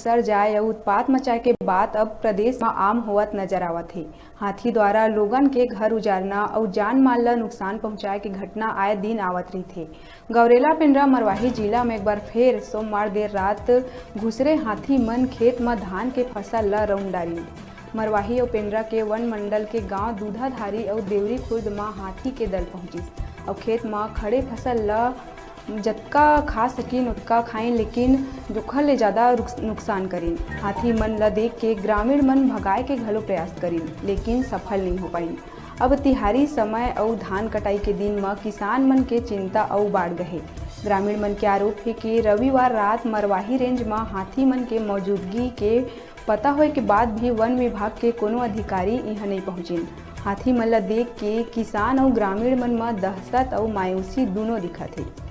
पसर जाए और उत्पात मचाए के बाद अब प्रदेश में आम होवत नजर आवत है। हाथी द्वारा लोगन के घर उजारना और जान माल ला नुकसान पहुंचाए के घटना आए दिन आवत रही थे। गौरेला पिंडरा मरवाही जिला में एक बार फिर सोमवार देर रात घुसरे हाथी मन खेत में धान के फसल ला रौंद डाली। मरवाही और पिंडरा के वन मंडल के गांव दूधाधारी और देवरी खुर्द में हाथी के दल पहुंचिस और खेत में खड़े फसल ला जतका खा सकिन उतका खाइन, लेकिन दुखल ले ज़्यादा नुकसान करीन। हाथी मन ला देख के ग्रामीण मन भगाए के घलो प्रयास करीन, लेकिन सफल नहीं हो पाइन। अब तिहारी समय और धान कटाई के दिन में किसान मन के चिंता और बाढ़ गए। ग्रामीण मन के आरोप है कि रविवार रात मरवाही रेंज में हाथी मन के मौजूदगी के पता होए के बाद भी वन विभाग के कोनो अधिकारी यहाँ नहीं पहुँचिन। हाथी मन ला देख के किसान और ग्रामीण मन में दहशत और मायूसी दोनों दिखत है।